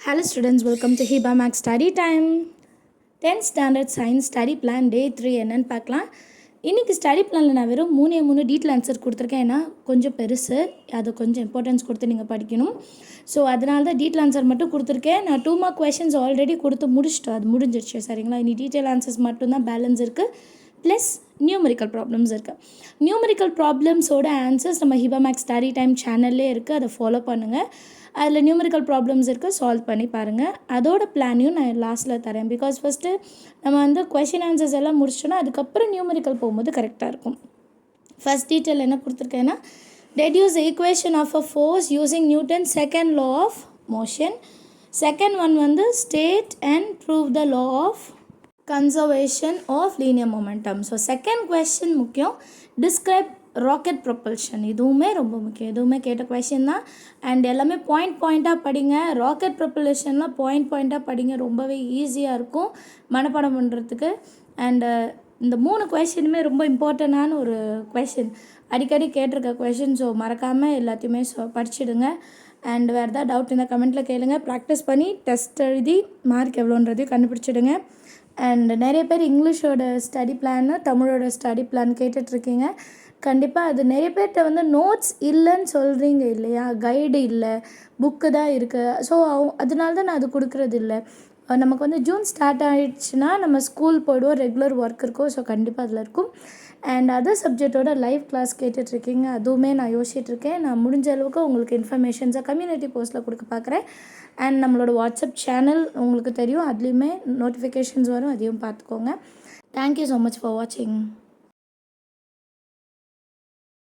Hello students, welcome to Hiba Max Study Time. 10th Standard Science Study Plan Day 3 என்னன்னு பார்க்கலாம். இன்றைக்கி study பிளானில் நான் வெறும் 3 டீட்டெயில் ஆன்சர் கொடுத்துருக்கேன். ஏன்னா கொஞ்சம் பெருசு, அதை கொஞ்சம் இம்பார்ட்டன்ஸ் கொடுத்து நீங்கள் படிக்கணும். ஸோ அதனால தான் டீட்டெயில் ஆன்சர் மட்டும் கொடுத்துருக்கேன். நான் 2 மார்க் கொஷின்ஸ் ஆல்ரெடி கொடுத்து முடிச்சிட்டோம், அது முடிஞ்சிருச்சு சரிங்களா. இனி டீட்டெயில் ஆன்சர்ஸ் மட்டும்தான் பேலன்ஸ் இருக்குது, ப்ளஸ் நியூமரிக்கல் ப்ராப்ளம்ஸ் இருக்குது. நியூமரிக்கல் ப்ராப்ளம்ஸோட ஆன்சர்ஸ் நம்ம ஹிபா மேக்ஸ் ஸ்டடி டைம் சேனல்லே இருக்குது, அதை ஃபாலோ பண்ணுங்கள். அதில் நியூமரிக்கல் ப்ராப்ளம்ஸ் இருக்குது, சால்வ் பண்ணி பாருங்கள். அதோட பிளானையும் நான் லாஸ்ட்டில் தரேன். பிகாஸ் ஃபஸ்ட்டு நம்ம கொஷின் ஆன்சர்ஸ் எல்லாம் முடிச்சிட்டோன்னா அதுக்கப்புறம் நியூமரிக்கல் போகும்போது கரெக்டாக இருக்கும். ஃபஸ்ட் டீட்டெயில் என்ன கொடுத்துருக்கேன்னா, deduce the equation of a force using Newton's second law of motion. Second one state and prove the law of conservation of linear momentum. So second question முக்கியம். Describe rocket propulsion. இதுவுமே ரொம்ப முக்கியம், இதுவுமே கேட்ட question தான். And எல்லாமே பாயிண்ட்டாக படிங்க. ராக்கெட் ப்ரொப்பல்ஷன்லாம் பாயிண்ட்டாக படிங்க, ரொம்பவே ஈஸியாக இருக்கும் மனப்பாடம் பண்ணுறதுக்கு. அண்டு இந்த 3 கொஷினுமே ரொம்ப இம்பார்ட்டண்டான ஒரு கொஷின், அடிக்கடி கேட்டிருக்க கொஷின். ஸோ மறக்காமல் எல்லாத்தையுமே படிச்சுடுங்க. அண்ட் வேறு ஏதாவது டவுட் இந்த கமெண்ட்டில் கேளுங்க. ப்ராக்டிஸ் பண்ணி டெஸ்ட் எழுதி மார்க் எவ்வளோன்றதையும் கண்டுபிடிச்சிடுங்க. அண்ட் நிறைய பேர் இங்கிலீஷோட ஸ்டடி பிளான், தமிழோட ஸ்டடி பிளான் கேட்டுட்ருக்கீங்க. கண்டிப்பாக அது நிறைய பேர்கிட்ட நோட்ஸ் இல்லைன்னு சொல்கிறீங்க இல்லையா, கைடு இல்லை, புக்கு தான் இருக்குது. ஸோ அதனால தான் நான் அது கொடுக்குறது இல்லை. நமக்கு ஜூன் ஸ்டார்ட் ஆகிடுச்சுன்னா நம்ம ஸ்கூல் போய்டுவோம், ரெகுலர் ஒர்க் இருக்கும். ஸோ கண்டிப்பாக அதில் இருக்கும். அண்ட் அதர் சப்ஜெக்டோட லைவ் கிளாஸ் கேட்டுட்ருக்கீங்க, அதுவுமே நான் யோசிச்சுட்ருக்கேன். நான் முடிஞ்ச அளவுக்கு உங்களுக்கு இன்ஃபர்மேஷன்ஸை கம்யூனிட்டி போஸ்ட்டில் கொடுக்க பார்க்குறேன். அண்ட் நம்மளோட வாட்ஸ்அப் சேனல் உங்களுக்கு தெரியும், அதுலேயுமே நோட்டிஃபிகேஷன்ஸ் வரும், அதையும் பார்த்துக்கோங்க. தேங்க்யூ ஸோ மச் ஃபார் வாட்சிங்.